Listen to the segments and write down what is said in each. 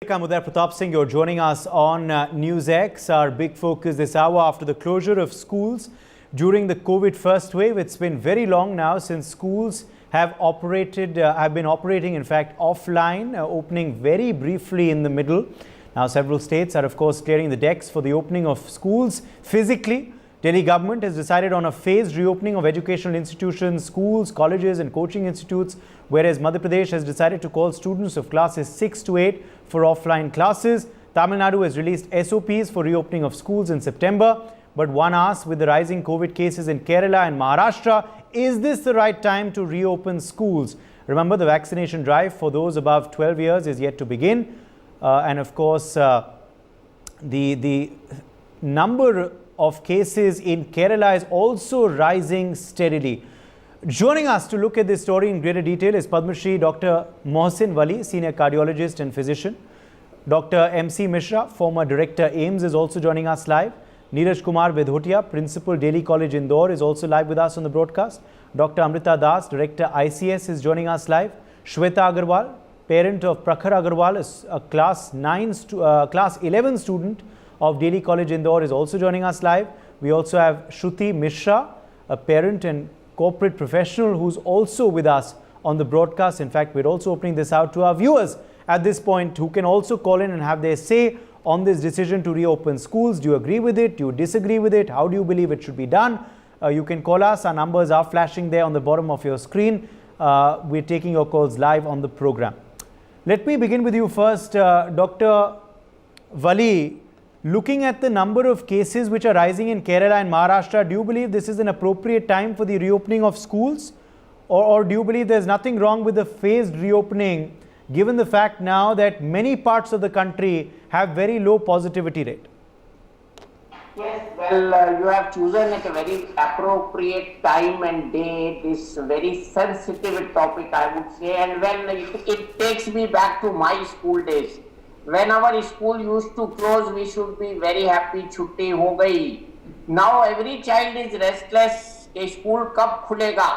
I'm Uday Pratap Singh. You're joining us on NewsX. Our big focus this hour after the closure of schools during the COVID first wave. It's been very long now since schools have been operating, in fact, offline, opening very briefly in the middle. Now, several states are, of course, clearing the decks for the opening of schools physically. Delhi government has decided on a phased reopening of educational institutions, schools, colleges and coaching institutes, whereas Madhya Pradesh has decided to call students of classes 6 to 8 for offline classes. Tamil Nadu has released SOPs for reopening of schools in September. But one asks, with the rising COVID cases in Kerala and Maharashtra, is this the right time to reopen schools? Remember, the vaccination drive for those above 12 years is yet to begin. And of course, the number of cases in Kerala is also rising steadily. Joining us to look at this story in greater detail is Padma Shri Dr. Mohsin Wali, senior cardiologist and physician. Dr. MC Mishra, former director AIIMS, is also joining us live. Neeraj Kumar Vedhotia, principal Delhi College Indore, is also live with us on the broadcast. Dr. Amrita Das, director ICS, is joining us live. Shweta Agarwal, parent of Prakhar Agarwal, is a class 11 student of Delhi College Indore, is also joining us live. We also have Shruti Mishra, a parent and corporate professional, who's also with us on the broadcast. In fact, we're also opening this out to our viewers at this point, who can also call in and have their say on this decision to reopen schools. Do you agree with it? Do you disagree with it? How do you believe it should be done? You can call us. Our numbers are flashing there on the bottom of your screen. We're taking your calls live on the program. Let me begin with you first, Dr. Wali. Looking at the number of cases which are rising in Kerala and Maharashtra, do you believe this is an appropriate time for the reopening of schools? Or do you believe there's nothing wrong with the phased reopening, given the fact now that many parts of the country have very low positivity rate? Yes, well, you have chosen at a very appropriate time and day this very sensitive topic, I would say, and when it takes me back to my school days. When our school used to close, we should be very happy, छुट्टी हो गई. Now every child is restless, कि school कब खुलेगा?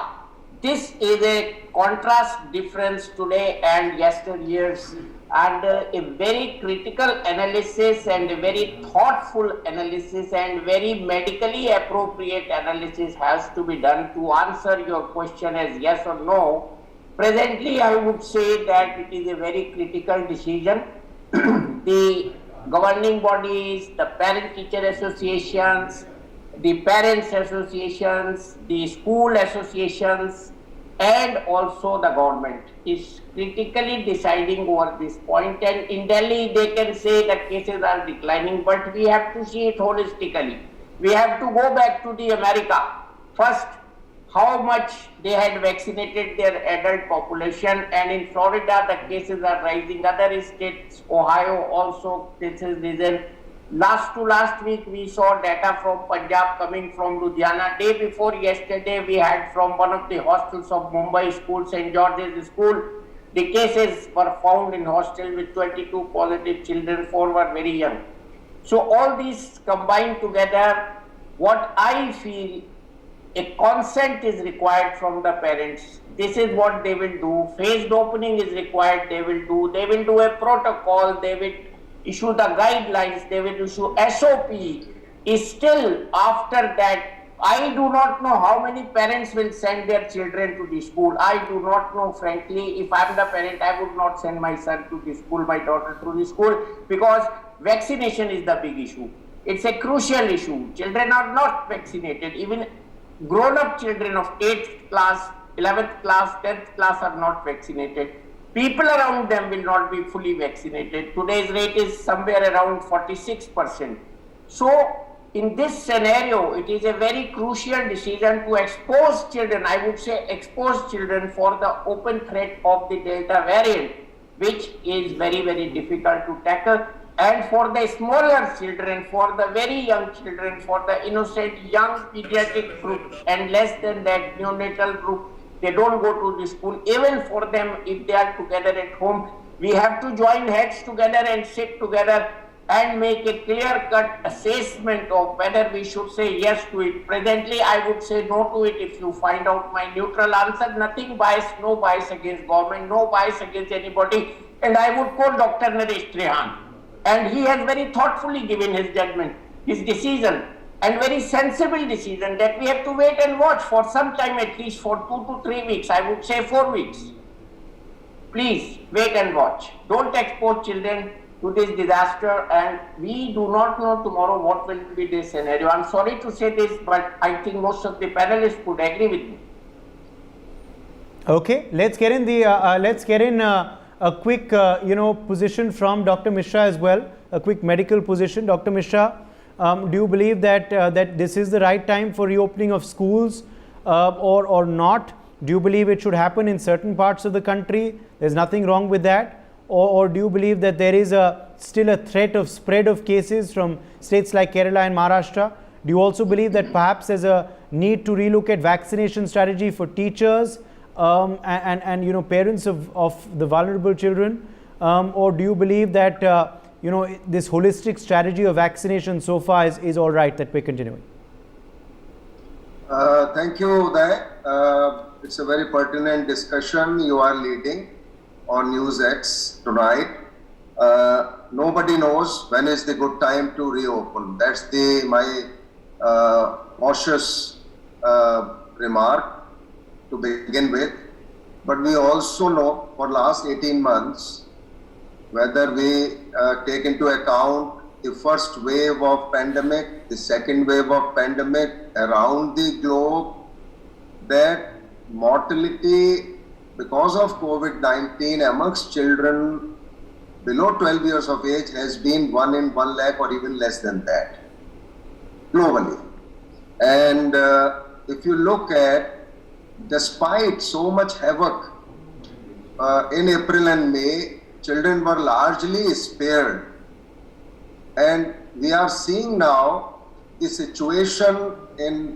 This is a contrast difference today and yesteryears, and a very critical analysis and a very thoughtful analysis and very medically appropriate analysis has to be done to answer your question as yes or no. Presently, I would say that it is a very critical decision. The governing bodies, the parent-teacher associations, the parents associations, the school associations, and also the government is critically deciding over this point. And in Delhi, they can say that cases are declining, but we have to see it holistically. We have to go back to the America. First, how much they had vaccinated their adult population, and in Florida the cases are rising. Other states, Ohio also, this is risen. Last week we saw data from Punjab coming from Ludhiana. Day before yesterday we had from one of the hostels of Mumbai school, St. George's School. The cases were found in hostel with 22 positive children, 4 were very young. So all these combined together, what I feel, a consent is required from the parents. This is what they will do. Phased opening is required, they will do. They will do a protocol, they will issue the guidelines, they will issue SOP. Is still after that, I do not know how many parents will send their children to the school. I do not know, frankly. If I am the parent, I would not send my son to the school, my daughter to the school, because vaccination is the big issue. It's a crucial issue. Children are not vaccinated. Even grown-up children of 8th class, 11th class, 10th class are not vaccinated. People around them will not be fully vaccinated. Today's rate is somewhere around 46%. So, in this scenario, it is a very crucial decision to expose children, I would say expose children for the open threat of the Delta variant, which is very, very difficult to tackle. And for the smaller children, for the very young children, for the innocent young pediatric group, and less than that neonatal group, they don't go to the school. Even for them, if they are together at home, we have to join heads together and sit together and make a clear-cut assessment of whether we should say yes to it. Presently, I would say no to it. If you find out my neutral answer, nothing bias, no bias against government, no bias against anybody. And I would call Dr. Naresh Trehan. And he has very thoughtfully given his judgment, his decision, and very sensible decision that we have to wait and watch for some time, at least for 2 to 3 weeks, I would say 4 weeks. Please wait and watch. Don't expose children to this disaster, and we do not know tomorrow what will be the scenario. I'm sorry to say this, but I think most of the panelists would agree with me. Okay, let's get in a quick position from Dr. Mishra as well, a quick medical position. Dr. Mishra, do you believe that that this is the right time for reopening of schools or not? Do you believe it should happen in certain parts of the country? There's nothing wrong with that. Or do you believe that there is still a threat of spread of cases from states like Kerala and Maharashtra? Do you also believe that perhaps there's a need to relook at vaccination strategy for teachers and parents of the vulnerable children? Or do you believe that this holistic strategy of vaccination so far is all right, that we're continuing? Thank you, Uday. It's a very pertinent discussion you are leading on NewsX tonight. Nobody knows when is the good time to reopen. That's my cautious remark to begin with. But we also know for last 18 months, whether we take into account the first wave of pandemic, the second wave of pandemic around the globe, that mortality because of COVID-19 amongst children below 12 years of age has been 1 in 1 lakh or even less than that globally. And if you look at, despite so much havoc in April and May, children were largely spared. And we are seeing now the situation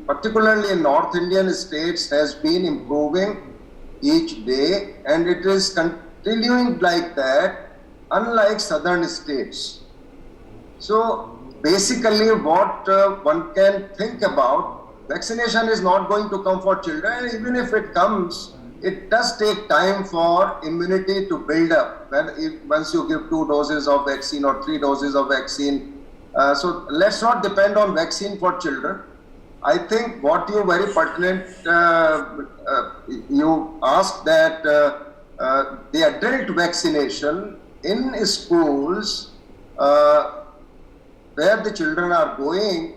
particularly in North Indian states has been improving each day, and it is continuing like that, unlike southern states. So basically what one can think about, vaccination is not going to come for children. Even if it comes, it does take time for immunity to build up once you give 2 doses of vaccine or 3 doses of vaccine. So let's not depend on vaccine for children. I think what you very pertinent, you asked that the adult vaccination in schools where the children are going,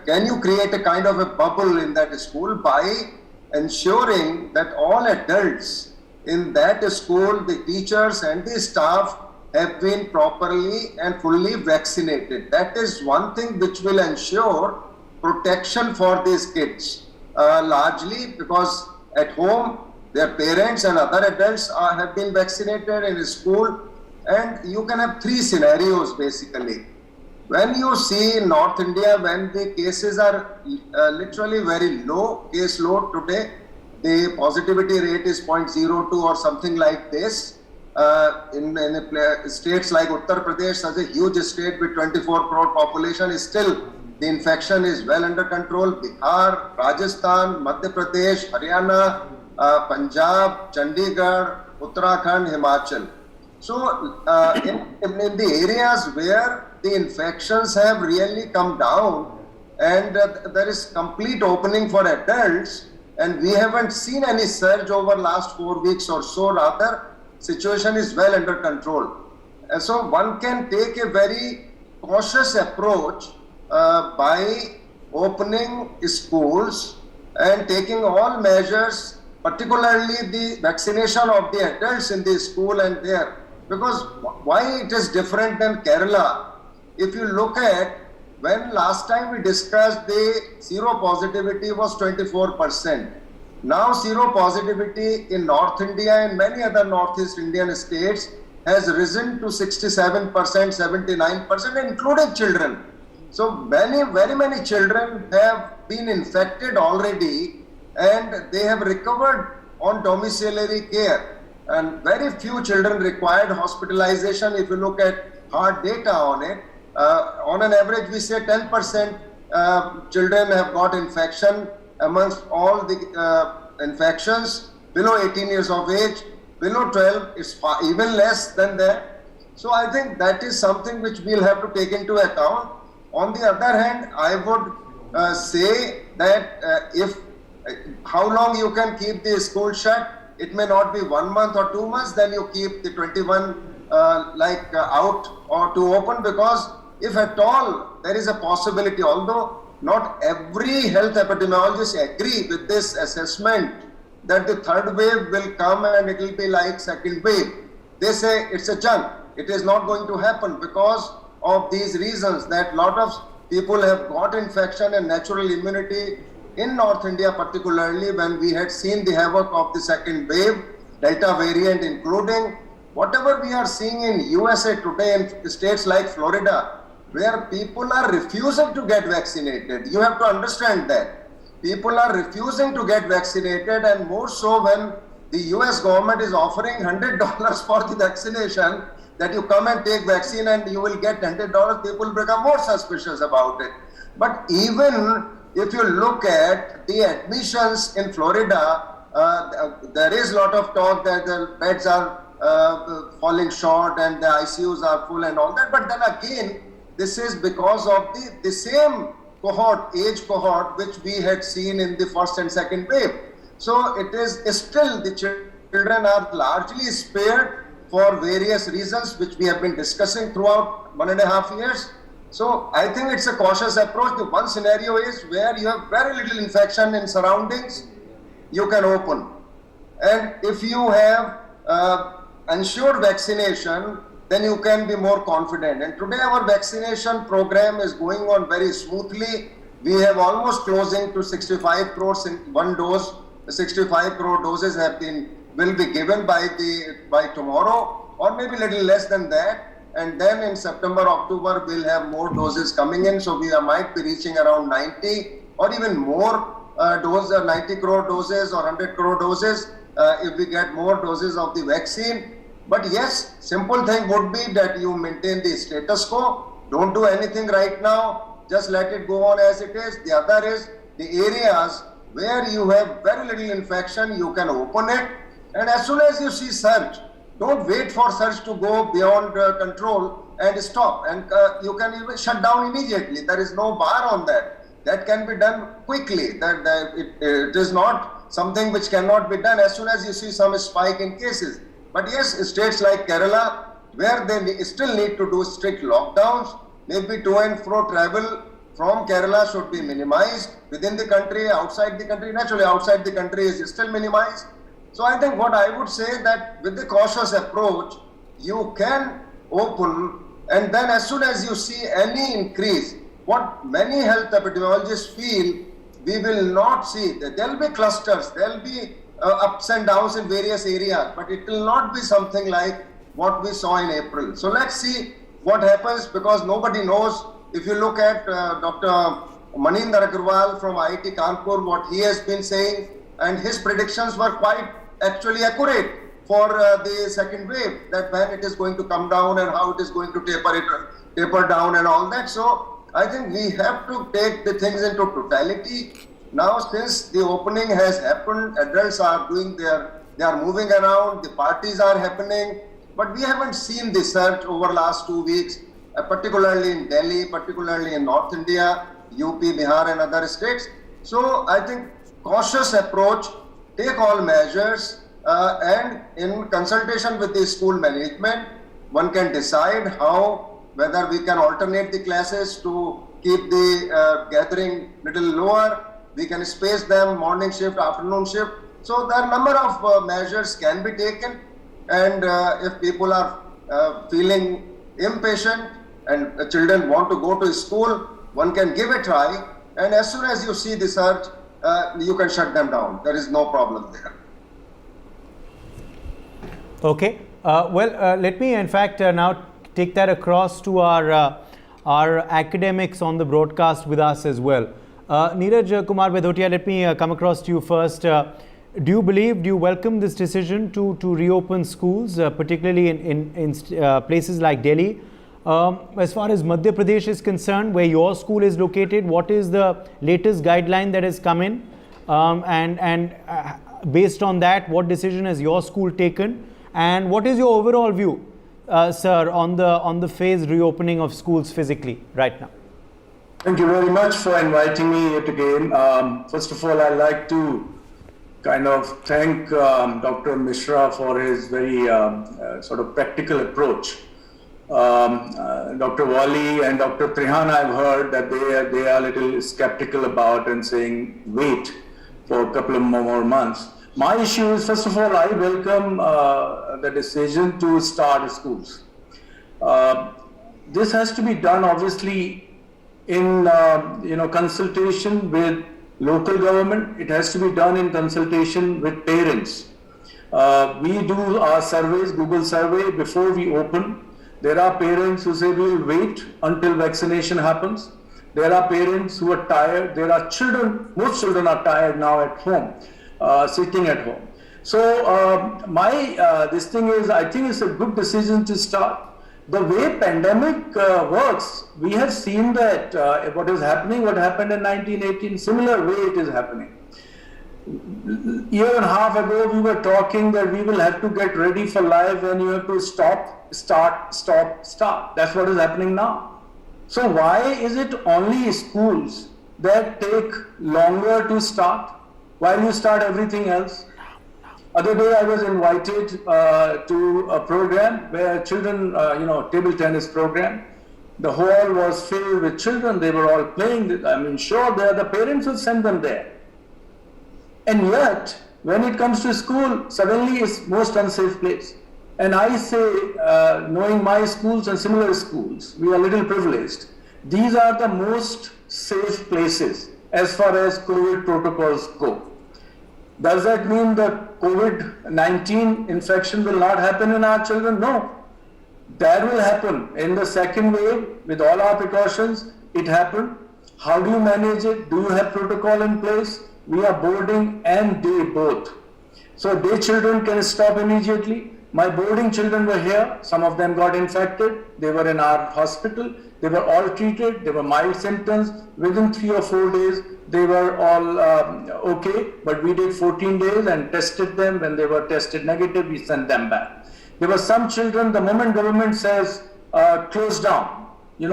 can you create a kind of a bubble in that school by ensuring that all adults in that school, the teachers and the staff have been properly and fully vaccinated. That is one thing which will ensure protection for these kids, largely because at home their parents and other adults have been vaccinated. In school, and you can have 3 scenarios basically. When you see in North India, when the cases are literally very low, case load today, the positivity rate is 0.02 or something like this. In states like Uttar Pradesh, such a huge state with 24 crore population, is still the infection is well under control. Bihar, Rajasthan, Madhya Pradesh, Haryana, Punjab, Chandigarh, Uttarakhand, Himachal. So in the areas where the infections have really come down and there is complete opening for adults, and we haven't seen any surge over last 4 weeks or so, rather situation is well under control. And so one can take a very cautious approach by opening schools and taking all measures, particularly the vaccination of the adults in the school and there. Because why it is different than Kerala? If you look at when last time we discussed, the zero positivity was 24%. Now zero positivity in North India and many other Northeast Indian states has risen to 67%, 79%, including children. So very many children have been infected already and they have recovered on domiciliary care. And very few children required hospitalization. If you look at hard data on it, on an average we say 10% children have got infection amongst all the infections below 18 years of age. below 12, it's far, even less than that. So I think that is something which we'll have to take into account. On the other hand, I would say that if how long you can keep the school shut, it may not be 1 month or 2 months, then you keep the 21 out or to open, because if at all there is a possibility, although not every health epidemiologist agree with this assessment that the third wave will come and it will be like second wave. They say it's a junk. It is not going to happen because of these reasons, that lot of people have got infection and natural immunity in North India, particularly when we had seen the havoc of the second wave, Delta variant including. Whatever we are seeing in USA today, in states like Florida, where people are refusing to get vaccinated. You have to understand that. People are refusing to get vaccinated, and more so when the US government is offering $100 for the vaccination, that you come and take vaccine and you will get $100, people become more suspicious about it. But even if you look at the admissions in Florida, there is a lot of talk that the beds are falling short and the ICUs are full and all that. But then again, this is because of the same cohort, age cohort, which we had seen in the first and second wave. So it is still, the children are largely spared for various reasons, which we have been discussing throughout 1.5 years. So I think it's a cautious approach. The one scenario is where you have very little infection in surroundings, you can open. And if you have ensured vaccination, then you can be more confident. And today our vaccination program is going on very smoothly. We have almost closing to 65 crores in one dose. 65 crore doses will be given by tomorrow, or maybe a little less than that. And then in September, October, we'll have more doses coming in. So we might be reaching around 90 or even more 90 crore doses or 100 crore doses if we get more doses of the vaccine. But yes, simple thing would be that you maintain the status quo. Don't do anything right now. Just let it go on as it is. The other is the areas where you have very little infection, you can open it. And as soon as you see surge, don't wait for surge to go beyond control and stop. And you can even shut down immediately. There is no bar on that. That can be done quickly. It is not something which cannot be done as soon as you see some spike in cases. But yes, states like Kerala, where they still need to do strict lockdowns, maybe to and fro travel from Kerala should be minimized. Within the country, outside the country, naturally outside the country is still minimized. So I think what I would say that with the cautious approach, you can open, and then as soon as you see any increase, what many health epidemiologists feel, we will not see. There will be clusters, there will be ups and downs in various areas, but it will not be something like what we saw in April. So let's see what happens, because nobody knows. If you look at Dr. Maninder Agarwal from IIT Kanpur, what he has been saying, and his predictions were quite actually accurate for the second wave, that when it is going to come down and how it is going to taper down and all that. So I think we have to take the things into totality. Now, since the opening has happened, adults are they are moving around, the parties are happening, but we haven't seen the surge over last 2 weeks, particularly in Delhi, particularly in North India, UP, Bihar and other states. So I think cautious approach, take all measures, and in consultation with the school management, one can decide whether we can alternate the classes to keep the gathering little lower. We can space them, morning shift, afternoon shift. So there are a number of measures can be taken. And if people are feeling impatient and children want to go to school, one can give a try. And as soon as you see the surge, you can shut them down. There is no problem there. Okay. Let me in fact now take that across to our academics on the broadcast with us as well. Neeraj Kumar Bhadautia, let me come across to you first. Do you welcome this decision to reopen schools, particularly in places like Delhi? As far as Madhya Pradesh is concerned, where your school is located, what is the latest guideline that has come in? And Based on that, what decision has your school taken, and what is your overall view, sir, on the phased reopening of schools physically right now? Thank you very much for inviting me yet again. First of all, I'd like to kind of thank Dr. Mishra for his very sort of practical approach. Dr. Wali and Dr. Trihan, I've heard that they are a little skeptical about and saying wait for a couple of more months. My issue is, first of all, I welcome the decision to start schools. This has to be done obviously in consultation with local government. It has to be done in consultation with parents. We do our surveys, Google survey, before we open. There are parents who say we will wait until vaccination happens. There are parents who are tired. There are children, most children are tired now at home, sitting at home. So this thing is, I think it's a good decision to start. The way pandemic works, we have seen that what happened in 1918, similar way it is happening. Year and a half ago, we were talking that we will have to get ready for life and you have to stop, start, stop, start. That's what is happening now. So why is it only schools that take longer to start while you start everything else? Other day I was invited to a program where children, table tennis program. The hall was filled with children. They were all playing. I mean, sure, the parents will send them there. And yet, when it comes to school, suddenly it's most unsafe place. And I say, knowing my schools and similar schools, we are a little privileged. These are the most safe places as far as COVID protocols go. Does that mean that COVID-19 infection will not happen in our children? No. That will happen. In the second wave, with all our precautions, it happened. How do you manage it? Do you have protocol in place? We are boarding and day both. So day children can stop immediately. My boarding children were here. Some of them got infected. They were in our hospital. They were all treated. They were mild symptoms. Within 3 or 4 days, they were all okay. But we did 14 days and tested them. When they were tested negative, we sent them back. There were some children, the moment government says close down, the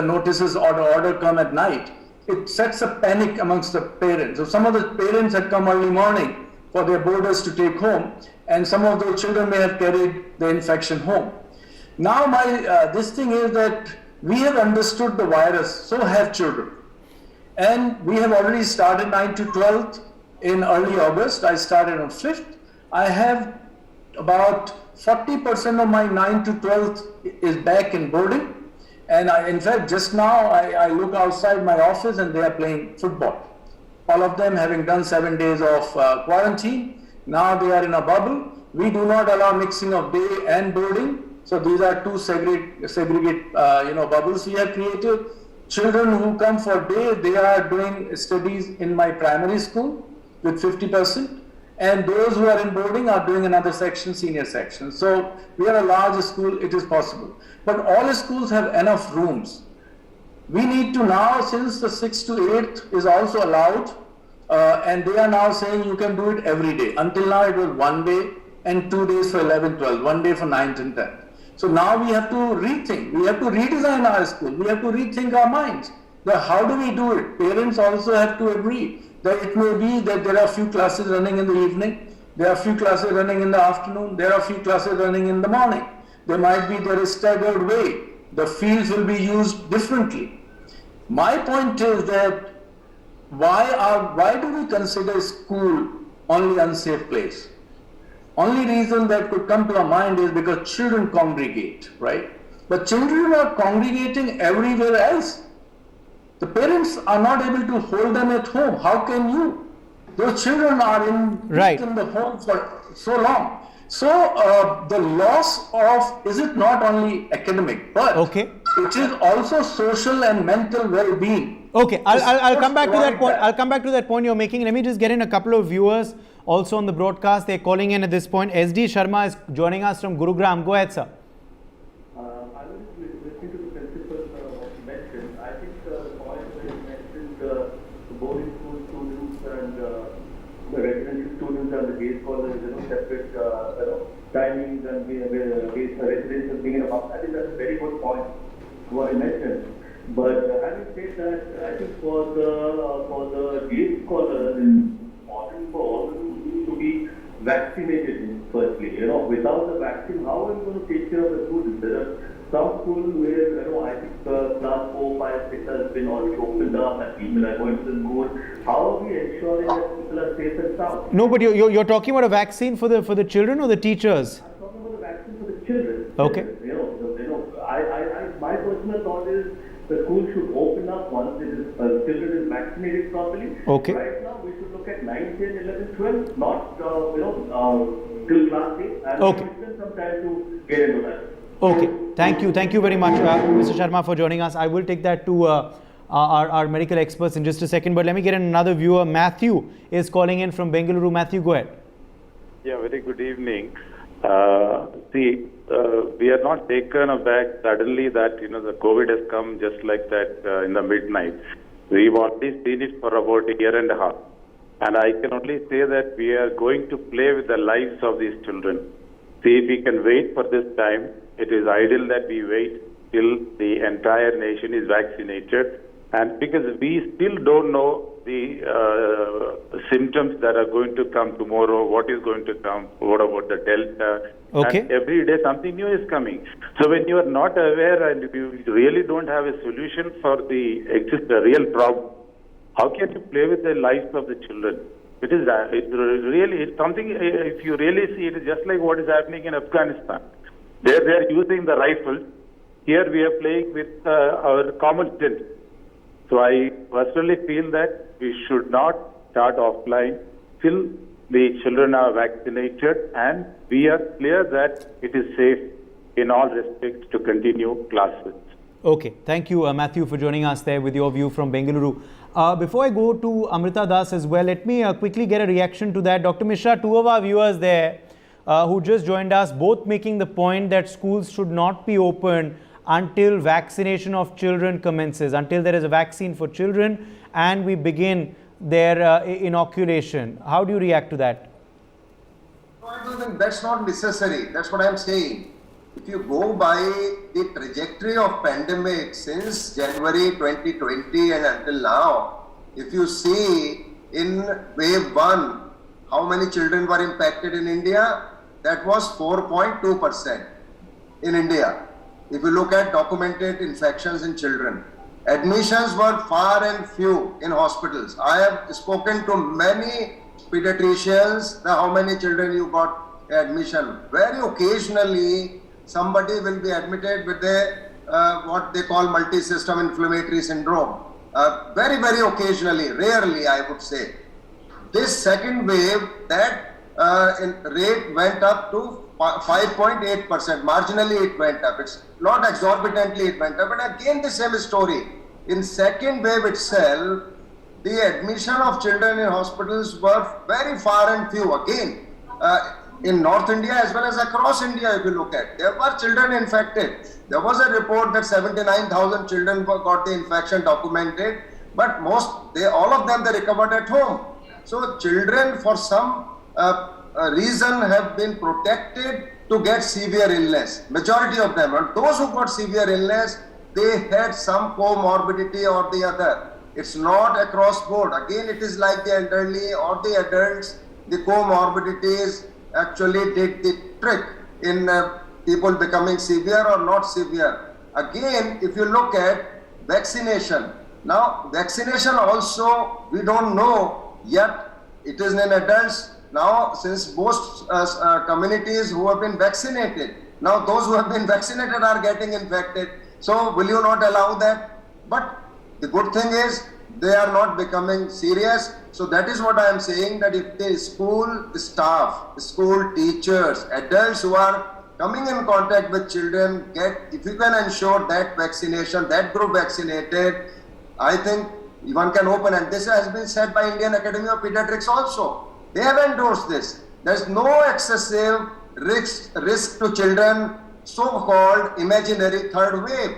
notices or the order come at night, it sets a panic amongst the parents. So some of the parents had come early morning for their boarders to take home, and some of those children may have carried the infection home. Now this thing is that we have understood the virus, so have children. And we have already started 9 to 12th in early August. I started on 5th. I have about 40% of my 9 to 12th is back in boarding. And in fact, just now I look outside my office and they are playing football. All of them having done 7 days of quarantine. Now they are in a bubble. We do not allow mixing of day and boarding. So these are two segregate bubbles we have created. Children who come for day, they are doing studies in my primary school with 50%. And those who are in boarding are doing another section, senior section. So we are a large school, it is possible. But all schools have enough rooms. We need to now, since the 6th to 8th is also allowed, and they are now saying you can do it every day. Until now it was 1 day and 2 days for 11, 12, 1 day for 9th and 10th. So now we have to rethink, we have to redesign our school, we have to rethink our minds. How do we do it? Parents also have to agree that it may be that there are few classes running in the evening, there are few classes running in the afternoon, there are few classes running in the morning. There is staggered way. The fields will be used differently. My point is that why do we consider school only unsafe place? Only reason that could come to our mind is because children congregate, right? But children are congregating everywhere else. The parents are not able to hold them at home. How can you? Those children are in the home for so long. So the loss of, is it not only academic, but it is also social and mental well-being. Okay, I'll come back to that point. I'll come back to that point you're making. Let me just get in a couple of viewers also on the broadcast. They're calling in at this point. SD Sharma is joining us from Gurugram. Go ahead, sir. I was listening to the principal what you mentioned. I think the point where you mentioned the boarding school students and timings and residents being in a bus. I think that's a very good point what I mentioned. But having said that, I think for the day scholars, it's important for all the students to be vaccinated firstly. Without the vaccine, how are you going to take care of the students? There are some schools where, I think class 4, 5, 6 has been already opened up and people are going to the school. How are we ensuring that people are safe and sound? No, but you're talking about a vaccine for the children or the teachers? I'm talking about the vaccine for the children. Okay. My personal thought is the school should open up once children is vaccinated properly. Okay. Right now, we should look at 9, 10, 11, 12, not till class 8, and Okay. give them some time to get into that. Okay, thank you very much, Mr. Sharma, for joining us. I will take that to our medical experts in just a second, but let me get another viewer. Matthew is calling in from Bengaluru. Matthew, go ahead. Yeah, very good evening. We are not taken aback suddenly that the COVID has come just like that in the midnight. We've already seen it for about a year and a half, and I can only say that we are going to play with the lives of these children. See, if we can wait for this time, it is ideal that we wait till the entire nation is vaccinated, and because we still don't know the symptoms that are going to come tomorrow, what is going to come, what about the Delta, Okay. and every day something new is coming. So when you are not aware and you really don't have a solution for the real problem, how can you play with the lives of the children? It's something, if you really see it, is just like what is happening in Afghanistan. There they are using the rifles. Here we are playing with our common sense. So I personally feel that we should not start offline till the children are vaccinated and we are clear that it is safe in all respects to continue classes. Okay, thank you, Matthew, for joining us there with your view from Bengaluru. Before I go to Amrita Das as well, let me quickly get a reaction to that. Dr. Mishra, two of our viewers there who just joined us, both making the point that schools should not be open until vaccination of children commences, until there is a vaccine for children and we begin their inoculation. How do you react to that? I don't think that's not necessary. That's what I'm saying. If you go by the trajectory of pandemic since January 2020 and until now, if you see in wave 1, how many children were impacted in India? That was 4.2% in India. If you look at documented infections in children, admissions were far and few in hospitals. I have spoken to many pediatricians, how many children you got admission. Very occasionally, somebody will be admitted with what they call multi-system inflammatory syndrome. Very, very occasionally, rarely I would say. This second wave, that rate went up to 5.8%. Marginally it went up. It's not exorbitantly it went up. But again the same story. In second wave itself, the admission of children in hospitals were very far and few. Again, in North India as well as across India, if you look at, there were children infected. There was a report that 79,000 children got the infection documented, but all of them they recovered at home. So children for some reason have been protected to get severe illness. Majority of them, and those who got severe illness, they had some comorbidity or the other. It's not across board. Again, it is like the elderly or the adults, the comorbidities actually did the trick in people becoming severe or not severe. Again, if you look at vaccination, now vaccination also, we don't know yet, it is in adults. Now, since most communities who have been vaccinated, now those who have been vaccinated are getting infected. So, will you not allow that? But the good thing is, they are not becoming serious. So, that is what I am saying, that if the school staff, school teachers, adults who are coming in contact with children, if you can ensure that vaccination, that group vaccinated, I think one can open. And this has been said by Indian Academy of Pediatrics also. They have endorsed this. There is no excessive risk to children, so-called imaginary third wave.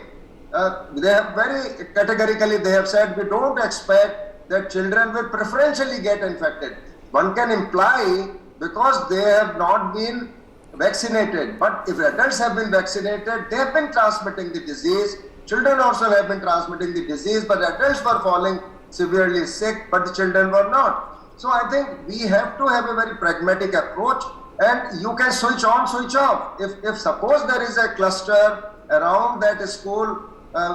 They have very categorically, they have said, we don't expect that children will preferentially get infected. One can imply, because they have not been vaccinated. But if adults have been vaccinated, they have been transmitting the disease. Children also have been transmitting the disease, but adults were falling severely sick, but the children were not. So I think we have to have a very pragmatic approach, and you can switch on, switch off. If suppose there is a cluster around that school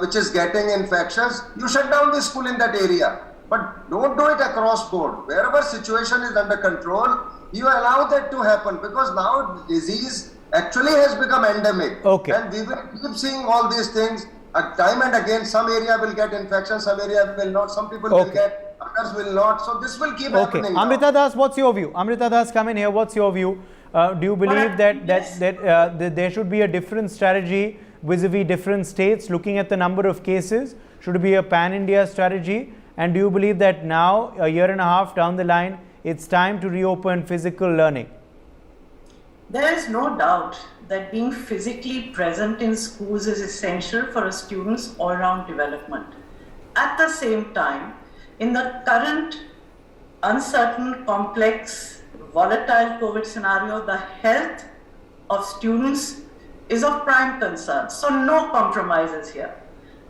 which is getting infections, you shut down the school in that area. But don't do it across board. Wherever situation is under control, you allow that to happen, because now disease actually has become endemic. Okay. And we will keep seeing all these things. Time and again, some area will get infection, some area will not, some people will get, others will not. So this will keep happening. Amrita Das, what's your view? Amrita Das, come in here. What's your view? Do you believe that there should be a different strategy vis-a-vis different states looking at the number of cases? Should it be a pan-India strategy? And do you believe that now, a year and a half down the line, it's time to reopen physical learning? There is no doubt that being physically present in schools is essential for a student's all-round development. At the same time, in the current uncertain, complex, volatile COVID scenario, the health of students is of prime concern. So no compromises here.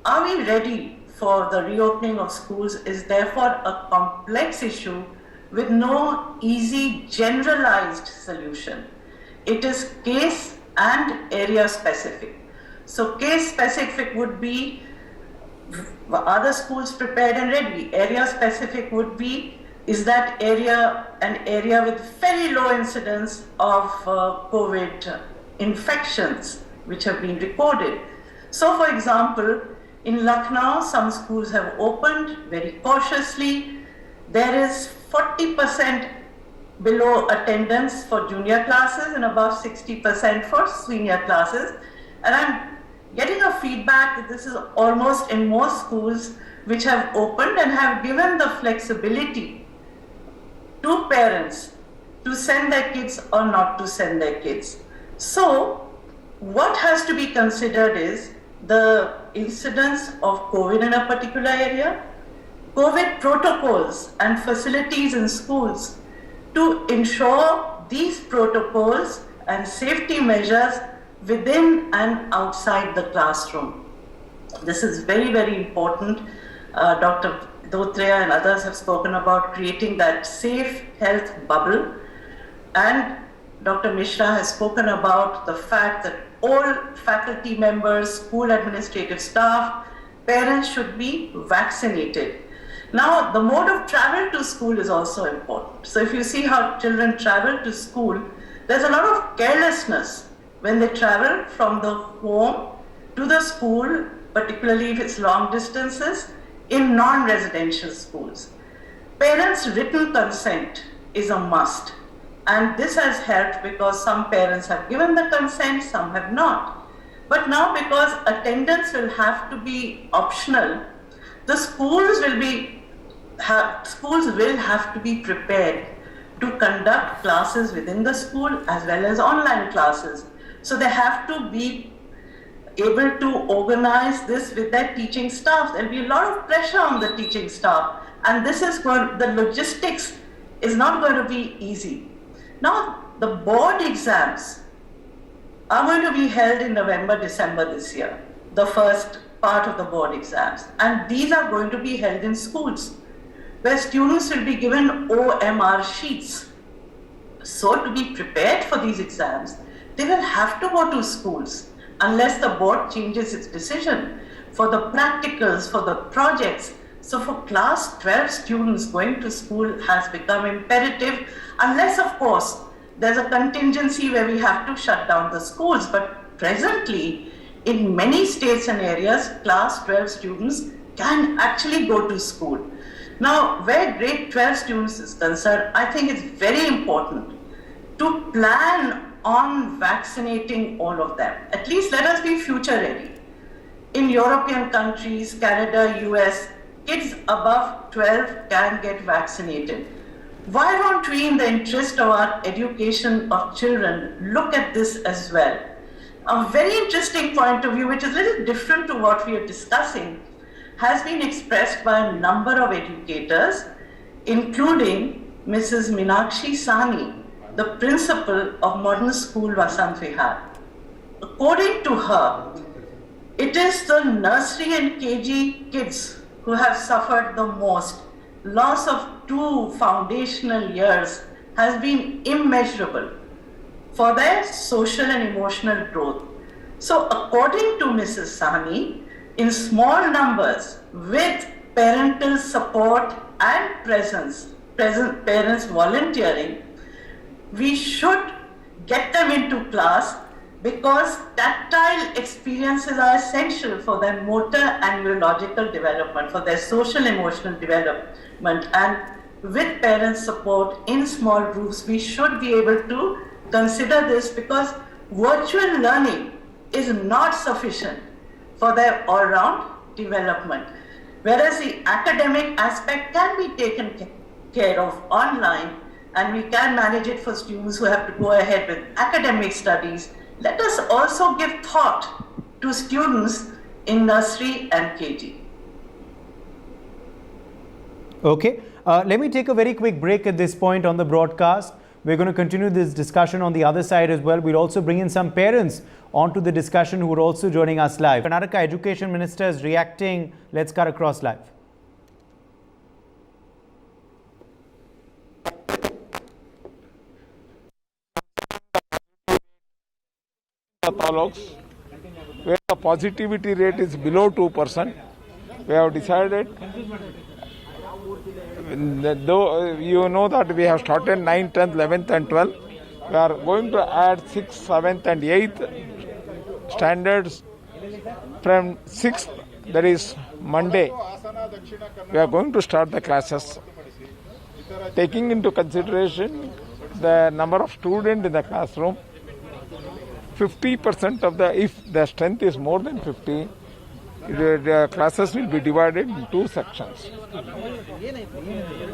Are we ready for the reopening of schools is therefore a complex issue with no easy generalized solution. It is case and area specific. So case specific would be, are the schools prepared and ready? Area specific would be, is that area an area with very low incidence of COVID infections which have been recorded? So for example, in Lucknow, some schools have opened very cautiously. There is 40% below attendance for junior classes and above 60% for senior classes. And I'm getting a feedback that this is almost in most schools which have opened and have given the flexibility to parents to send their kids or not to send their kids. So what has to be considered is the incidence of COVID in a particular area, COVID protocols and facilities in schools to ensure these protocols and safety measures within and outside the classroom. This is very, very important. Dr. Dotreya and others have spoken about creating that safe health bubble. And Dr. Mishra has spoken about the fact that all faculty members, school administrative staff, parents should be vaccinated. Now, the mode of travel to school is also important. So if you see how children travel to school, there's a lot of carelessness when they travel from the home to the school, particularly if it's long distances, in non-residential schools. Parents' written consent is a must. And this has helped because some parents have given the consent, some have not. But now because attendance will have to be optional, the schools will have to be prepared to conduct classes within the school as well as online classes. So they have to be able to organize this with their teaching staff. There'll be a lot of pressure on the teaching staff, and the logistics is not going to be easy. Now, the board exams are going to be held in November, December this year, the first part of the board exams. And these are going to be held in schools, where students will be given OMR sheets. So to be prepared for these exams, they will have to go to schools, unless the board changes its decision for the practicals, for the projects. So for class 12 students, going to school has become imperative, unless of course there's a contingency where we have to shut down the schools. But presently, in many states and areas, class 12 students can actually go to school. Now, where grade 12 students is concerned, I think it's very important to plan on vaccinating all of them. At least let us be future ready. In European countries, Canada, US, kids above 12 can get vaccinated. Why don't we, in the interest of our education of children, look at this as well? A very interesting point of view, which is a little different to what we are discussing, has been expressed by a number of educators, including Mrs. Meenakshi Sahni, the principal of Modern School Vasant Vihar. According to her, it is the nursery and KG kids who have suffered the most. Loss of 2 foundational years has been immeasurable for their social and emotional growth. So according to Mrs. Sahni, in small numbers with parental support and parents volunteering, we should get them into class because tactile experiences are essential for their motor and neurological development, for their social emotional development. And with parent support in small groups, we should be able to consider this because virtual learning is not sufficient for their all-round development. Whereas the academic aspect can be taken care of online and we can manage it for students who have to go ahead with academic studies. Let us also give thought to students in nursery and KG. Okay, let me take a very quick break at this point on the broadcast. We're going to continue this discussion on the other side as well. We'll also bring in some parents onto the discussion who are also joining us live. Karnataka Education Minister is reacting. Let's cut across live. Taluks, where the positivity rate is below 2%, we have decided, though you know that we have started 9th, 10th, 11th and 12th, we are going to add 6th, 7th and 8th standards from 6th, that is Monday. We are going to start the classes, taking into consideration the number of students in the classroom. 50% of if the strength is more than 50, the classes will be divided in 2 sections.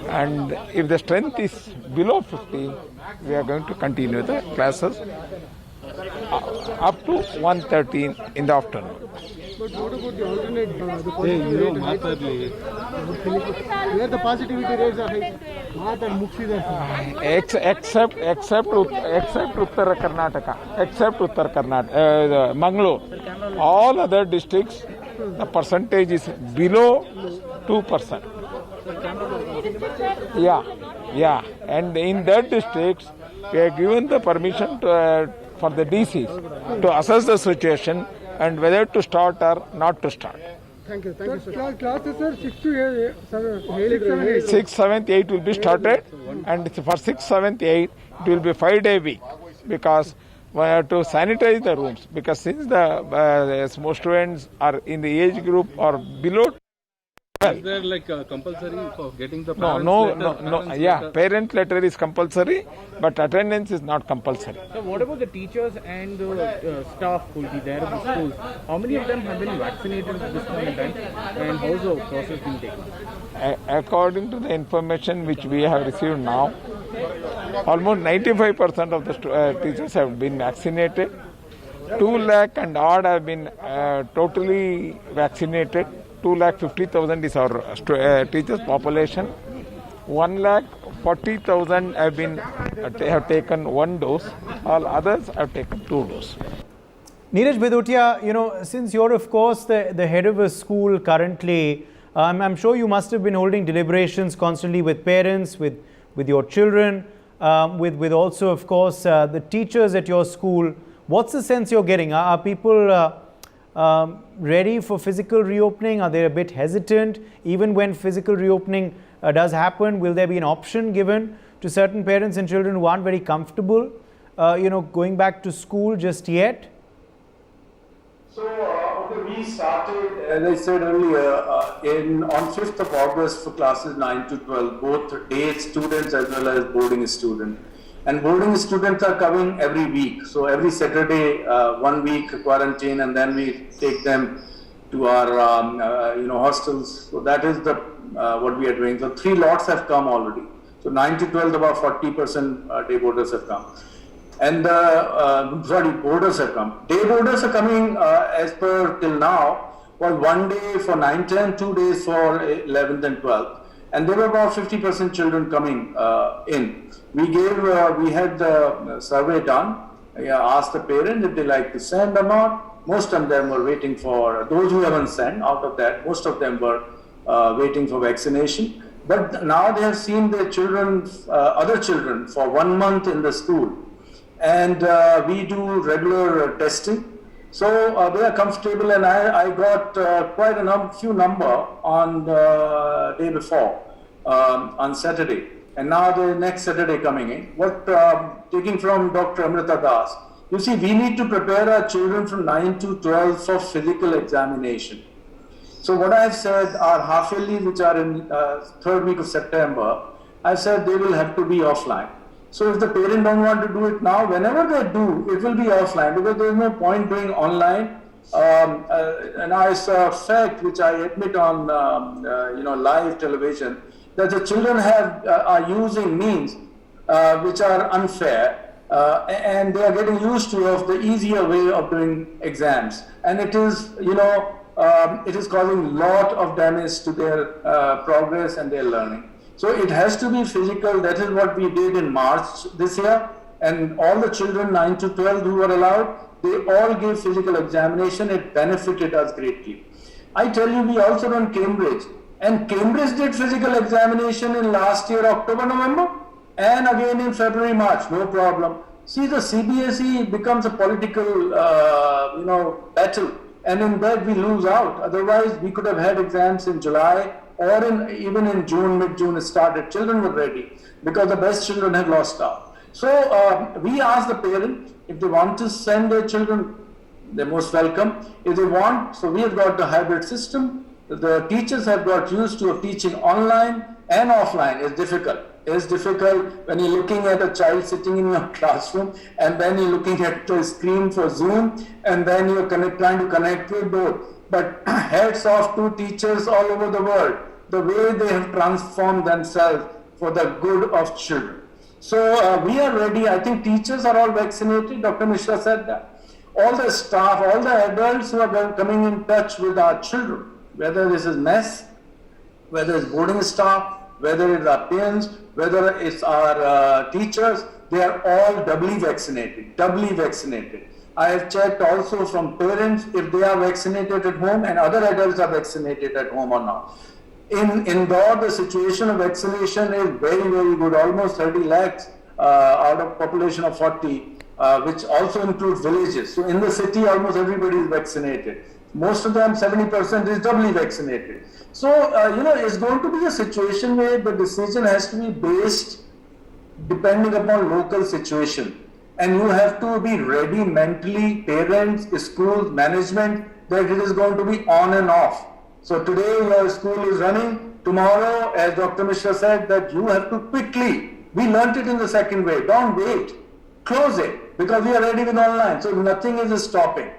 And if the strength is below 50, we are going to continue the classes up to 1:13 in the afternoon. But what about the alternate, the positivity rate? Where the positivity rates are high? Except Uttara Karnataka, Mangalore, all other districts, the percentage is below 2%. Yeah. And in that districts, we are given the permission for the DCs to assess the situation and whether to start or not to start. Thank you, sir. Classes are 6 to 8. 6th, 7th, 8th will be started, and for 6th, 7th, 8th, it will be 5-day week because we have to sanitize the rooms because since the most students are in the age group or below. Is there like compulsory for getting the parents letter? Yeah, parent letter is compulsory, but attendance is not compulsory. So what about the teachers and the staff who will be there at the schools? How many of them have been vaccinated at this point in time, and how is the process being taken? According to the information which we have received now, almost 95% of the teachers have been vaccinated. 2 lakh and odd have been totally vaccinated. 2,50,000 is our teachers population. 1,40,000 have taken 1 dose. All others have taken 2 doses. Neeraj Bhadotia, since you're of course the head of a school currently, I'm sure you must have been holding deliberations constantly with parents, with your children, with also of course the teachers at your school. What's the sense you're getting? Are people ready for physical reopening? Are they a bit hesitant? Even when physical reopening does happen, will there be an option given to certain parents and children who aren't very comfortable, going back to school just yet? So, we started, as I said earlier, on 5th of August for classes 9 to 12, both day students as well as boarding students. And boarding students are coming every week. So every Saturday, 1 week quarantine, and then we take them to our hostels. So that is what we are doing. So 3 lots have come already. So 9 to 12, about 40% day boarders have come. And boarders have come. Day boarders are coming as per till now was 1 day for 9, 10, 2 days for 11th and 12th. and there were about 50% children coming in. We had the survey done, asked the parents if they like to send or not. Most of them were waiting for, those who haven't sent, out of that, most of them were waiting for vaccination. But now they have seen their children, other children, for 1 month in the school. And we do regular testing. So they are comfortable, and I got quite a few number on the day before, on Saturday. And now the next Saturday coming in. What, taking from Dr. Amrita Das, you see, we need to prepare our children from 9 to 12 for physical examination. So what I've said, our half-yearly, which are in third week of September, I said they will have to be offline. So if the parent don't want to do it now, whenever they do, it will be offline, because there is no point doing online. And it's a fact which I admit on live television, that the children are using means which are unfair, and they are getting used to of the easier way of doing exams, and it is it is causing lot of damage to their progress and their learning. So it has to be physical. That is what we did in March this year, and all the children 9 to 12 who were allowed, they all gave physical examination. It benefited us greatly. I tell you, we also run Cambridge, and Cambridge did physical examination in last year, October, November, and again in February, March, no problem. See, the CBSE becomes a political, battle, and in that we lose out. Otherwise, we could have had exams in July, or even in June, mid-June it started. Children were ready, because the best children had lost out. So we asked the parent, if they want to send their children, they're most welcome. If they want, so we have got the hybrid system. The teachers have got used to teaching online and offline. It's difficult. It's difficult when you're looking at a child sitting in your classroom, and then you're looking at the screen for Zoom, and then you're trying to connect with both. But hats off to teachers all over the world, the way they have transformed themselves for the good of children. So we are ready. I think teachers are all vaccinated. Dr. Mishra said that. All the staff, all the adults who are coming in touch with our children, whether this is mess, whether it's boarding staff, whether it's our parents, whether it's our teachers, they are all doubly vaccinated. I have checked also from parents if they are vaccinated at home and other adults are vaccinated at home or not. In Indore, the situation of vaccination is very, very good, almost 30 lakhs out of population of 40, which also includes villages. So in the city, almost everybody is vaccinated. Most of them, 70% is doubly vaccinated. So, it's going to be a situation where the decision has to be based depending upon local situation. And you have to be ready mentally, parents, schools, management, that it is going to be on and off. So today your school is running, tomorrow, as Dr. Mishra said, that you have to quickly, we learnt it in the second wave, don't wait, close it, because we are ready with online, so nothing is stopping.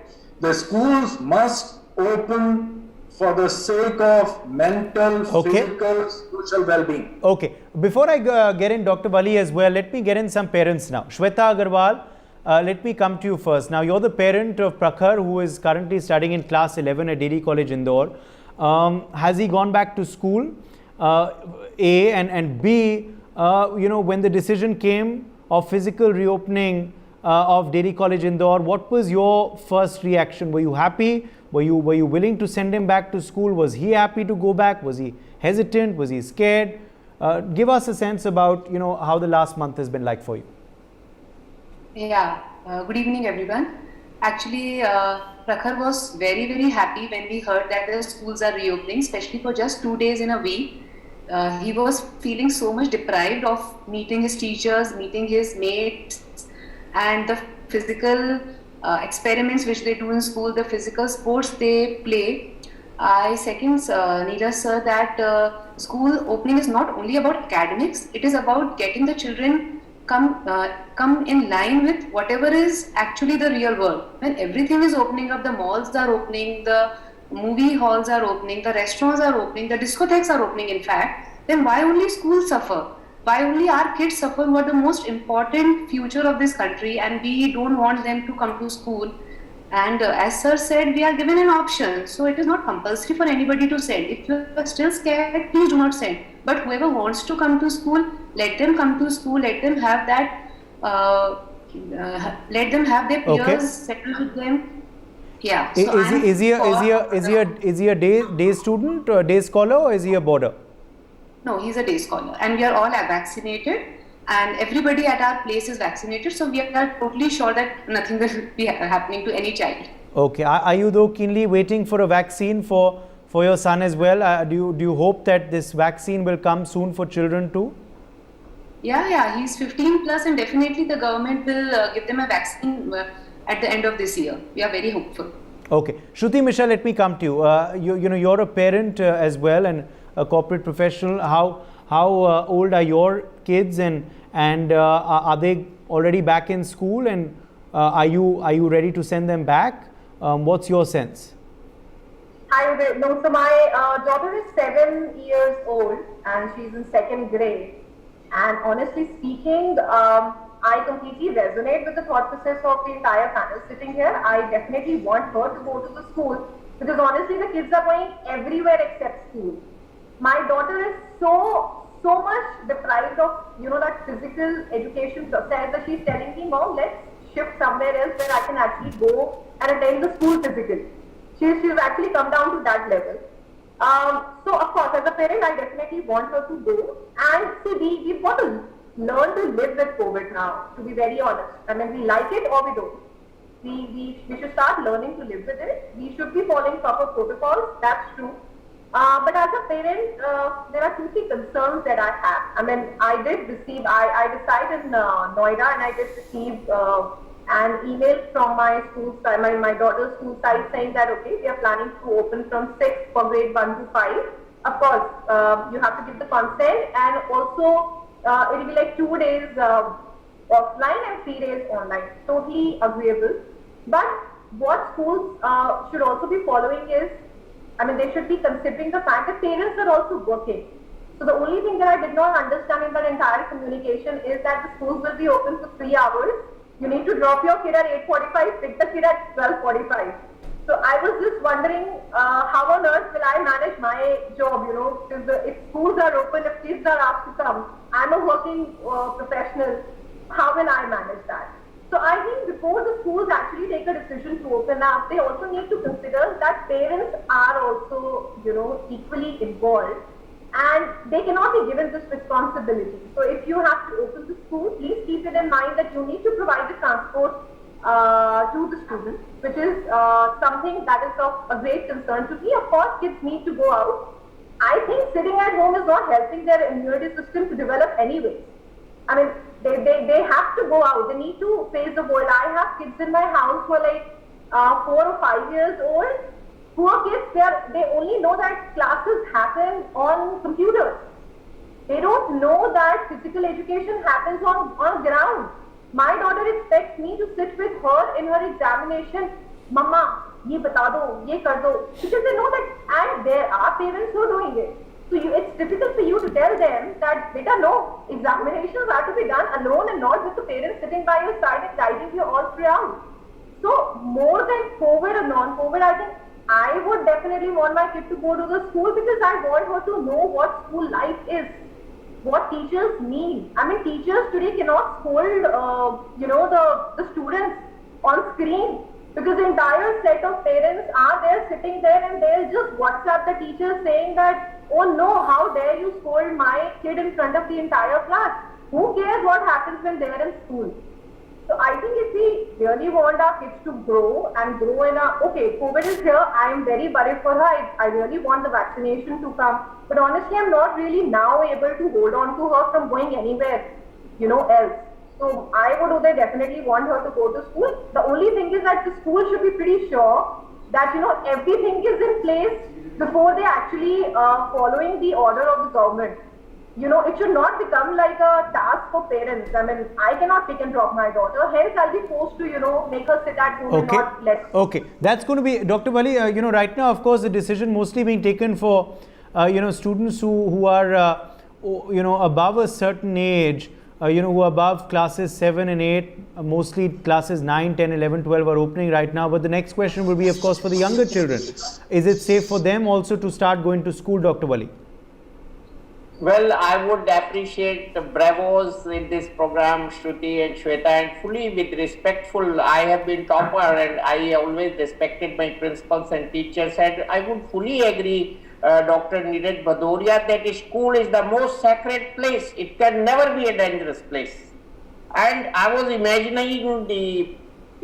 The schools must open for the sake of mental, physical, social well-being. Okay. Before I get in Dr. Wali as well, let me get in some parents now. Shweta Agarwal, let me come to you first. Now, you're the parent of Prakhar, who is currently studying in class 11 at DD College Indore. Has he gone back to school? A, and B, when the decision came of physical reopening of DD College Indore, what was your first reaction? Were you happy? Were you willing to send him back to school? Was he happy to go back? Was he hesitant? Was he scared? Give us a sense about how the last month has been like for you. Yeah. Good evening, everyone. Actually, Prakhar was very, very happy when we heard that the schools are reopening, especially for just 2 days in a week. He was feeling so much deprived of meeting his teachers, meeting his mates, and the physical experiments which they do in school, the physical sports they play. I second Neeraj sir that school opening is not only about academics, it is about getting the children come in line with whatever is actually the real world. When everything is opening up, the malls are opening, the movie halls are opening, the restaurants are opening, the discotheques are opening in fact, then why only schools suffer? Why only our kids suffer who are the most important future of this country, and we don't want them to come to school? And as sir said, we are given an option, so it is not compulsory for anybody to send. If you are still scared, please do not send. But whoever wants to come to school, let them come to school. Let them have that. Let them have their peers settle with them. Yeah. So is he a day student, or day scholar, or is he a boarder? No, he's a day scholar, and we are all vaccinated, and everybody at our place is vaccinated. So we are totally sure that nothing will be happening to any child. Okay. Are you though keenly waiting for a vaccine for your son as well? Do you hope that this vaccine will come soon for children too? Yeah. He's 15 plus, and definitely the government will give them a vaccine at the end of this year. We are very hopeful. Okay. Shruti Mishra, let me come to you. You're a parent as well, and a corporate professional. How old are your kids, and are they already back in school, and are you ready to send them back? What's your sense? Hi, no. So my daughter is 7 years old and she's in 2nd grade. And honestly speaking, I completely resonate with the thought process of the entire panel sitting here. I definitely want her to go to the school because honestly, the kids are going everywhere except school. My daughter is so much deprived of that physical education process that she's telling me, Mom, let's shift somewhere else where I can actually go and attend the school physically. She's actually come down to that level. So of course, as a parent, I definitely want her to go. And see, we've got to learn to live with COVID now, to be very honest. I mean, we like it or we don't. We should start learning to live with it. We should be following proper protocols, that's true. But as a parent, there are 2-3 concerns that I have. I mean, I reside in Noida, and I did receive an email from my school side, my daughter's school side, saying that, okay, we are planning to open from 6 for grade 1 to 5. Of course, you have to give the consent, and also it will be like 2 days offline and 3 days online. Totally agreeable. But what schools should also be following is, I mean, they should be considering the fact that parents are also working. So the only thing that I did not understand in that entire communication is that the schools will be open for 3 hours. You need to drop your kid at 8:45, pick the kid at 12:45. So I was just wondering, how on earth will I manage my job, because if schools are open, if kids are asked to come, I'm a working professional, how will I manage that? So I think before the schools actually take a decision to open up, they also need to consider that parents are also, equally involved, and they cannot be given this responsibility. So if you have to open the school, please keep it in mind that you need to provide the transport to the students, which is something that is of a great concern to me. Of course, kids need to go out. I think sitting at home is not helping their immunity system to develop anyway. I mean, they have to go out. They need to face the world. I have kids in my house who are like 4 or 5 years old. Poor kids, they only know that classes happen on computers. They don't know that physical education happens on ground. My daughter expects me to sit with her in her examination. Mama, ye bata do, ye kar do. Because they know that, and there are parents who are doing it. So it's difficult for you to tell them that, beta, no, examinations are to be done alone and not with the parents sitting by your side and guiding you all throughout. So more than COVID or non-COVID, I think I would definitely want my kid to go to the school because I want her to know what school life is, what teachers mean. I mean, teachers today cannot scold, the students on screen because the entire set of parents are there sitting there and they'll just WhatsApp the teacher saying that, oh no, how dare you scold my kid in front of the entire class? Who cares what happens when they're in school? So I think if we really want our kids to grow and grow in okay, COVID is here, I am very worried for her, I really want the vaccination to come, but honestly I'm not really now able to hold on to her from going anywhere, else. So I would definitely want her to go to school. The only thing is that the school should be pretty sure that, everything is in place before they actually following the order of the government. It should not become like a task for parents. I mean, I cannot pick and drop my daughter. Hence, I'll be forced to, make her sit at home and not let. Okay. That's going to be, Dr. Bali, right now, of course, the decision mostly being taken for, students who are, above a certain age, who are above classes 7 and 8, mostly classes 9, 10, 11, 12 are opening right now. But the next question will be, of course, for the younger children. Is it safe for them also to start going to school, Dr. Bali? Well, I would appreciate the bravos in this program, Shruti and Shweta, and fully with respectful. I have been topper and I always respected my principals and teachers, and I would fully agree, Dr. Neeraj Bhadoria, that school is the most sacred place. It can never be a dangerous place. And I was imagining the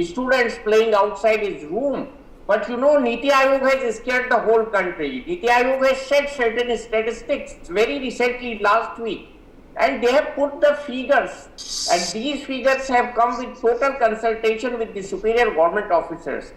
students playing outside his room. But you know, Niti Aayog has scared the whole country. Niti Aayog has said certain statistics very recently, last week. And they have put the figures. And these figures have come with total consultation with the superior government officers.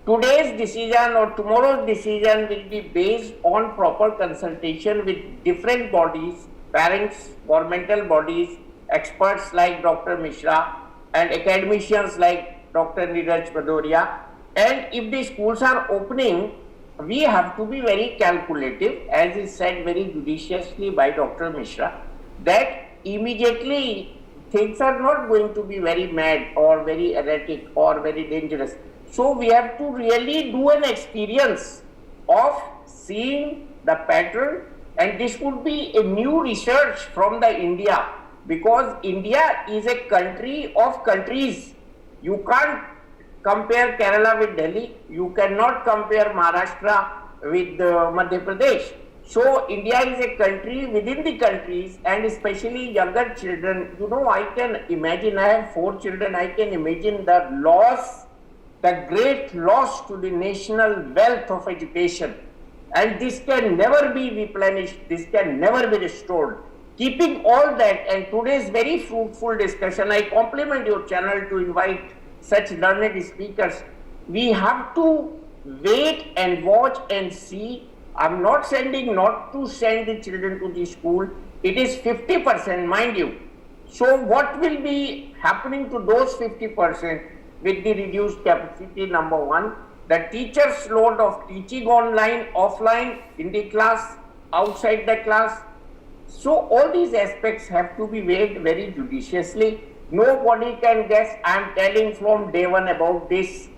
Today's decision or tomorrow's decision will be based on proper consultation with different bodies, parents, governmental bodies, experts like Dr. Mishra, and academicians like Dr. Neeraj Bhadoria. And if the schools are opening, we have to be very calculative, as is said very judiciously by Dr. Mishra, that immediately things are not going to be very mad or very erratic or very dangerous. So we have to really do an experience of seeing the pattern, and this would be a new research from the India, because India is a country of countries. You can't compare Kerala with Delhi, you cannot compare Maharashtra with Madhya Pradesh. So India is a country within the countries, and especially younger children. You know, I can imagine, I have 4 children, I can imagine the loss, the great loss to the national wealth of education. And this can never be replenished, this can never be restored. Keeping all that, and today's very fruitful discussion, I compliment your channel to invite such learned speakers. We have to wait and watch and see. I'm not sending not to send the children to the school. It is 50%, mind you. So what will be happening to those 50% with the reduced capacity? Number one, the teacher's load of teaching online, offline, in the class, outside the class. So all these aspects have to be weighed very judiciously. Nobody can guess. I am telling from day one about this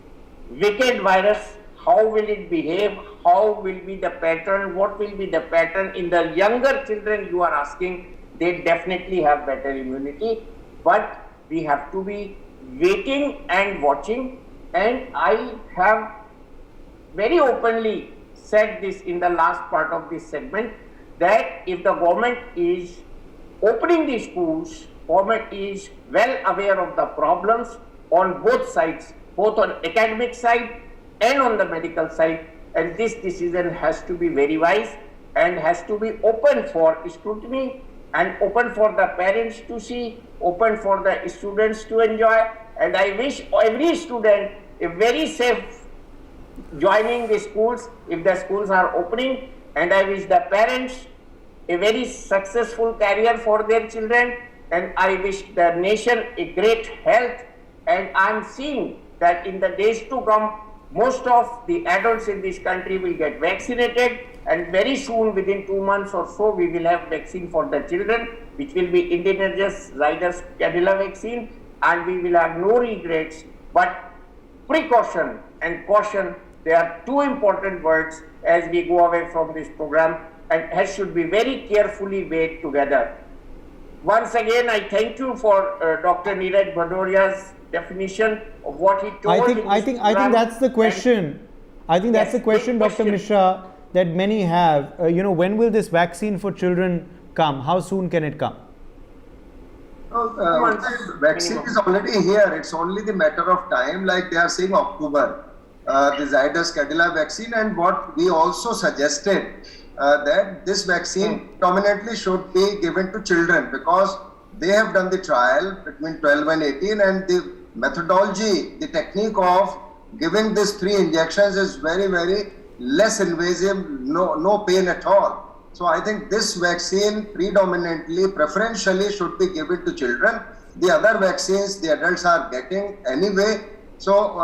wicked virus. How will it behave? How will be the pattern? What will be the pattern in the younger children you are asking? They definitely have better immunity, but we have to be waiting and watching. And I have very openly said this in the last part of this segment, that if the government is opening the schools, government is well aware of the problems on both sides, both on academic side and on the medical side, and this decision has to be very wise and has to be open for scrutiny and open for the parents to see, open for the students to enjoy. And I wish every student a very safe joining the schools if the schools are opening, and I wish the parents a very successful career for their children, and I wish the nation a great health. And I am seeing that in the days to come, most of the adults in this country will get vaccinated, and very soon, within 2 months or so, we will have vaccine for the children, which will be indigenous Zydus Cadila vaccine, and we will have no regrets. But precaution and caution, they are two important words as we go away from this program, and should be very carefully weighed together. Once again, I thank you for Dr. Neeraj Bhadoria's definition of what he told. I think that's the question. I think that's the question, Dr. Mishra, that many have. When will this vaccine for children come? How soon can it come? Vaccine is already here. It's only the matter of time. Like they are saying October, the Zydus Cadila vaccine, and what we also suggested that this vaccine dominantly should be given to children, because they have done the trial between 12 and 18, and the methodology, the technique of giving these 3 injections is very, very less invasive, no pain at all. So I think this vaccine predominantly, preferentially should be given to children. The other vaccines the adults are getting anyway. So,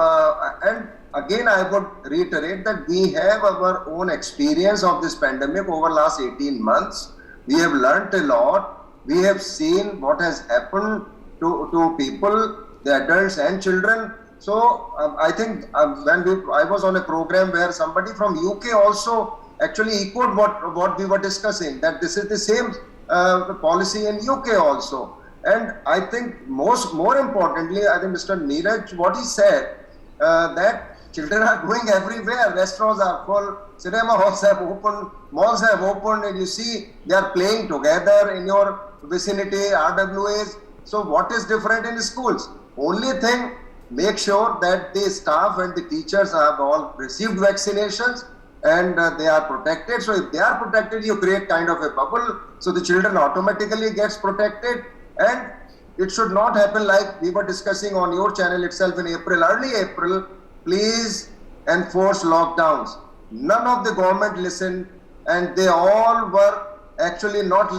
and again, I would reiterate that we have our own experience of this pandemic over last 18 months. We have learnt a lot. We have seen what has happened to people, the adults and children. So I think I was on a program where somebody from UK also actually echoed what we were discussing, that this is the same the policy in UK also. And I think more importantly, I think Mr. Neeraj, what he said, that children are going everywhere. Restaurants are full, cinema halls have opened, malls have opened, and you see they are playing together in your vicinity, RWAs. So what is different in schools? Only thing, make sure that the staff and the teachers have all received vaccinations and they are protected. So if they are protected, you create kind of a bubble. So the children automatically gets protected. And it should not happen like we were discussing on your channel itself in April, early April. Please enforce lockdowns. None of the government listened, and they all were actually not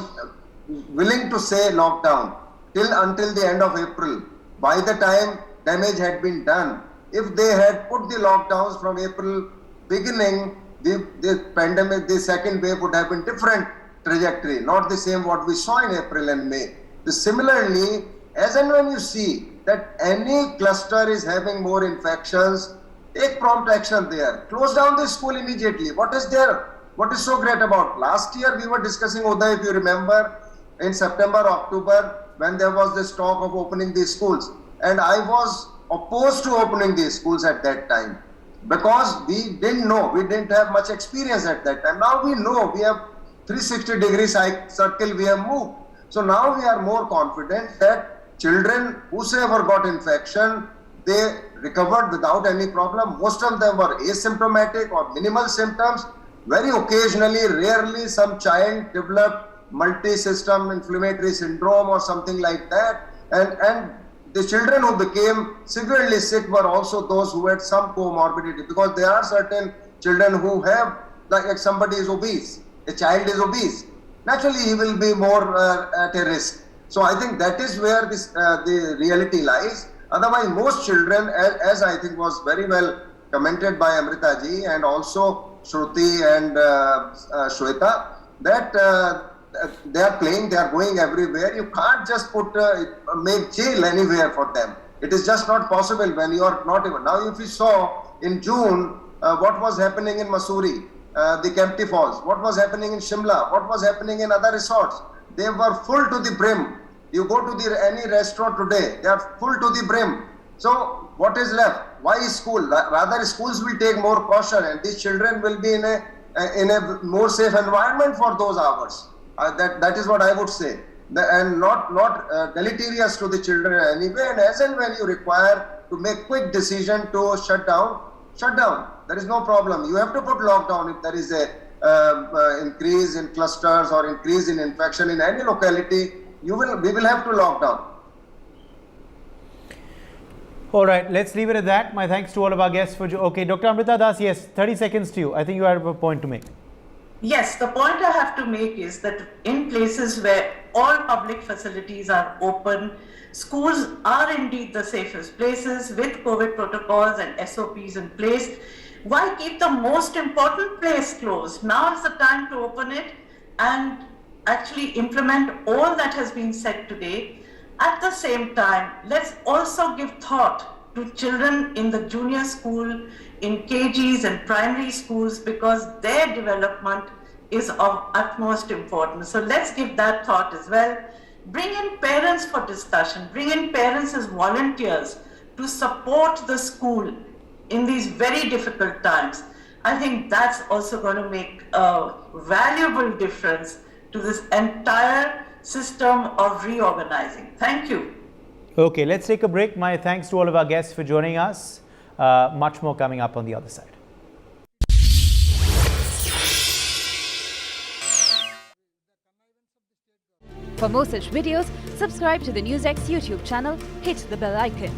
willing to say lockdown until the end of April. By the time damage had been done, if they had put the lockdowns from April beginning, the pandemic, the second wave would have been different trajectory, not the same what we saw in April and May. Similarly, as and when you see that any cluster is having more infections, take prompt action there. Close down the school immediately. What is there? What is so great about? Last year we were discussing, Uday, if you remember, in September, October, when there was this talk of opening these schools. And I was opposed to opening these schools at that time because we didn't know, we didn't have much experience at that time. Now we know, we have 360-degree circle we have moved. So now we are more confident that children, whosoever got infection, they recovered without any problem. Most of them were asymptomatic or minimal symptoms. Very occasionally, rarely, some child developed multi-system inflammatory syndrome or something like that. And the children who became severely sick were also those who had some comorbidity, because there are certain children who have, like somebody is obese, a child is obese. Naturally, he will be more at a risk. So I think that is where the reality lies. Otherwise, most children, as I think was very well commented by Amrita ji and also Shruti and Shweta, that they are playing, they are going everywhere. You can't just make jail anywhere for them. It is just not possible when you are not even. Now, if you saw in June what was happening in Mussoorie, the Kempty Falls, what was happening in Shimla, what was happening in other resorts, they were full to the brim. You go to any restaurant today, they are full to the brim. So what is left? Why is school? Rather, schools will take more caution, and these children will be in a more safe environment for those hours. That is what I would say, and not deleterious to the children anyway. And as and when you require to make quick decision to shut down. There is no problem. You have to put lockdown if there is a increase in clusters or increase in infection in any locality. We will have to lock down. All right, let's leave it at that. My thanks to all of our guests for. Okay, Dr. Amrita Das, yes, 30 seconds to you. I think you have a point to make. Yes, the point I have to make is that in places where all public facilities are open, schools are indeed the safest places with COVID protocols and SOPs in place. Why keep the most important place closed? Now is the time to open it and actually implement all that has been said today. At the same time, let's also give thought to children in the junior school, in KGs and primary schools, because their development is of utmost importance. So let's give that thought as well. Bring in parents for discussion, bring in parents as volunteers to support the school in these very difficult times. I think that's also going to make a valuable difference to this entire system of reorganizing. Thank you. Okay, let's take a break. My thanks to all of our guests for joining us. Much more coming up on the other side. For more such videos, subscribe to the NewsX YouTube channel, hit the bell icon.